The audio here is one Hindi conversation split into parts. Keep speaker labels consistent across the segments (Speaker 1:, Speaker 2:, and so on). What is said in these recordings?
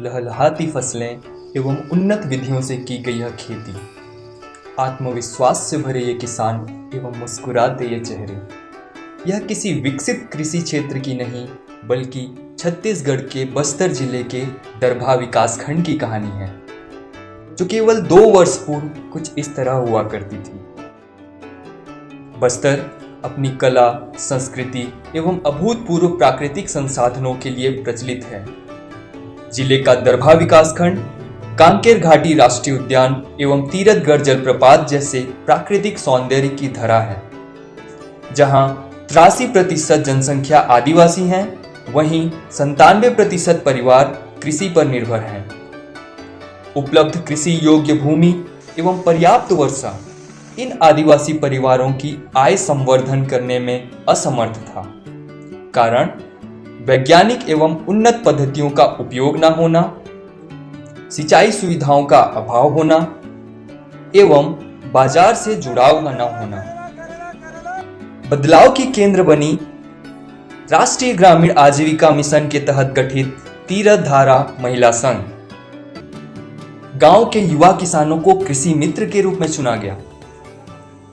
Speaker 1: लहलहाती फसलें एवं उन्नत विधियों से की गई यह खेती, आत्मविश्वास से भरे ये किसान एवं मुस्कुराते ये चेहरे, यह किसी विकसित कृषि क्षेत्र की नहीं बल्कि छत्तीसगढ़ के बस्तर जिले के दरभा विकासखंड की कहानी है, जो केवल 2 वर्ष पूर्व कुछ इस तरह हुआ करती थी। बस्तर अपनी कला, संस्कृति एवं अभूतपूर्व प्राकृतिक संसाधनों के लिए प्रचलित है। जिले का दरभा विकासखंड कांकेर घाटी राष्ट्रीय उद्यान एवं तीरथगढ़ जलप्रपात जैसे प्राकृतिक सौंदर्य की धरा है। जहां 83% जनसंख्या आदिवासी हैं, वहीं 97% परिवार कृषि पर निर्भर हैं। उपलब्ध कृषि योग्य भूमि एवं पर्याप्त वर्षा इन आदिवासी परिवारों की आय संवर्धन करने में असमर्थ था। कारण वैज्ञानिक एवं उन्नत पद्धतियों का उपयोग न होना, सिंचाई सुविधाओं का अभाव होना एवं बाजार से जुड़ाव न होना। बदलाव की केंद्र बनी राष्ट्रीय ग्रामीण आजीविका मिशन के तहत गठित तीरथधारा महिला संघ। गांव के युवा किसानों को कृषि मित्र के रूप में चुना गया।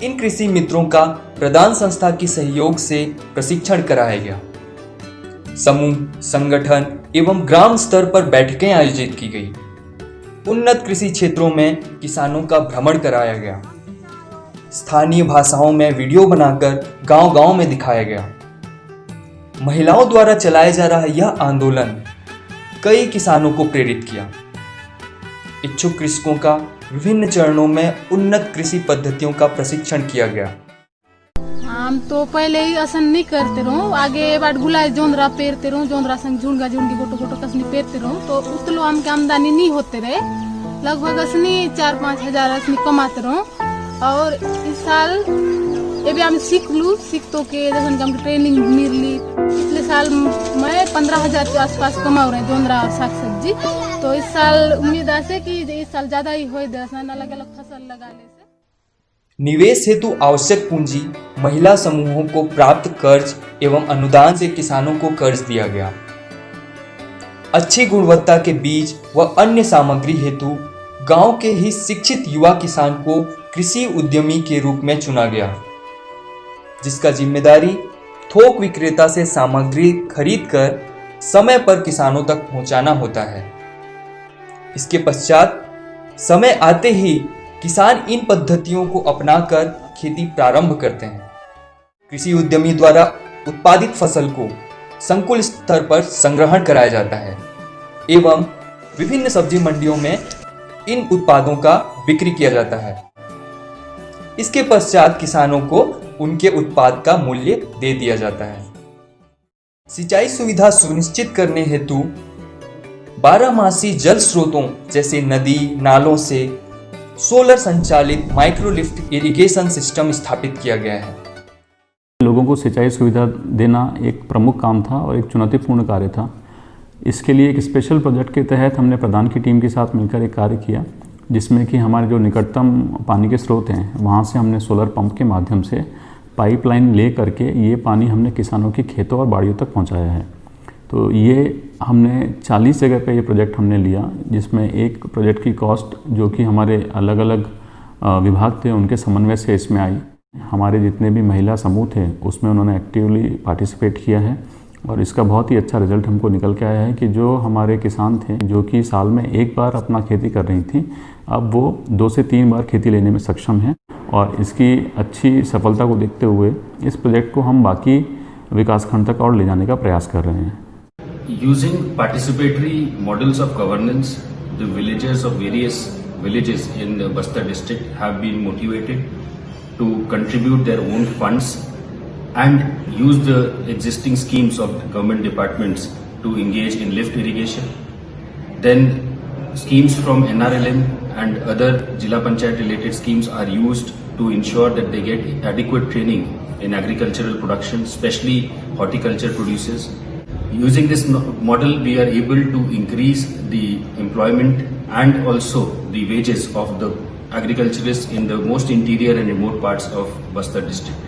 Speaker 1: इन कृषि मित्रों का प्रदान संस्था की सहयोग से प्रशिक्षण कराया गया। समूह, संगठन एवं ग्राम स्तर पर बैठकें आयोजित की गई। उन्नत कृषि क्षेत्रों में किसानों का भ्रमण कराया गया। स्थानीय भाषाओं में वीडियो बनाकर गांव-गांव में दिखाया गया। महिलाओं द्वारा चलाया जा रहा यह आंदोलन कई किसानों को प्रेरित किया। इच्छुक कृषकों का विभिन्न चरणों में उन्नत कृषि पद्धतियों का प्रशिक्षण किया गया।
Speaker 2: हम तो पहले ही असन नहीं करते रहो, आगे बाट गुलाय जोंदरा पेरते रहो, जोंदरा संग झुंडगा झुंडी गोटो गोटो कसनी पेरते रहो, तो उतलो हमके आमदनी नहीं होते रहे। लगभग असनी 4-5 हजार असनी कमाते रहो। और इस साल ये भी हम सीख तो के जैसे हमके ट्रेनिंग मिल ली। पिछले साल मैं 15,000 के आसपास कमा रहे जोंदरा और साग सब्जी। तो इस साल उम्मीद है कि इस साल ज्यादा ही हो अलग अलग फसल लगाने से।
Speaker 1: निवेश हेतु आवश्यक पूंजी महिला समूहों को प्राप्त कर्ज एवं अनुदान से किसानों को कर्ज दिया गया। अच्छी गुणवत्ता के बीज व अन्य सामग्री हेतु गांव के ही शिक्षित युवा किसान को कृषि उद्यमी के रूप में चुना गया, जिसका जिम्मेदारी थोक विक्रेता से सामग्री खरीदकर समय पर किसानों तक पहुंचाना होता है। इसके पश्चात समय आते ही किसान इन पद्धतियों को अपनाकर खेती प्रारंभ करते हैं। कृषि उद्यमी द्वारा उत्पादित फसल को संकुल स्तर पर संग्रहण कराया जाता है एवं विभिन्न सब्जी मंडियों में इन उत्पादों का बिक्री किया जाता है। इसके पश्चात किसानों को उनके उत्पाद का मूल्य दे दिया जाता है। सिंचाई सुविधा सुनिश्चित करने हेतु 12मासी जल स्रोतों जैसे नदी, नालों से सोलर संचालित माइक्रोलिफ्ट इरिगेशन सिस्टम स्थापित किया गया है।
Speaker 3: लोगों को सिंचाई सुविधा देना एक प्रमुख काम था और एक चुनौतीपूर्ण कार्य था। इसके लिए एक स्पेशल प्रोजेक्ट के तहत हमने प्रधान की टीम के साथ मिलकर एक कार्य किया, जिसमें कि हमारे जो निकटतम पानी के स्रोत हैं वहाँ से हमने सोलर पंप के माध्यम से पाइपलाइन ले करके ये पानी हमने किसानों के खेतों और बाड़ियों तक पहुँचाया है। तो ये हमने 40 जगह पे ये प्रोजेक्ट हमने लिया, जिसमें एक प्रोजेक्ट की कॉस्ट जो कि हमारे अलग अलग विभाग थे उनके समन्वय से इसमें आई। हमारे जितने भी महिला समूह थे उसमें उन्होंने एक्टिवली पार्टिसिपेट किया है और इसका बहुत ही अच्छा रिजल्ट हमको निकल के आया है कि जो हमारे किसान थे जो कि साल में एक बार अपना खेती कर रही थी, अब वो 2 से 3 बार खेती लेने में सक्षम हैं। और इसकी अच्छी सफलता को देखते हुए इस प्रोजेक्ट को हम बाकी विकासखंड तक और ले जाने का प्रयास कर रहे हैं।
Speaker 4: Using participatory models of governance, the villagers of various villages in the Bastar district have been motivated to contribute their own funds and use the existing schemes of the government departments to engage in lift irrigation. Then schemes from NRLM and other Jila Panchayat related schemes are used to ensure that they get adequate training in agricultural production, especially horticulture producers. Using this model, we are able to increase the employment and also the wages of the agriculturists in the most interior and remote parts of Bastar district.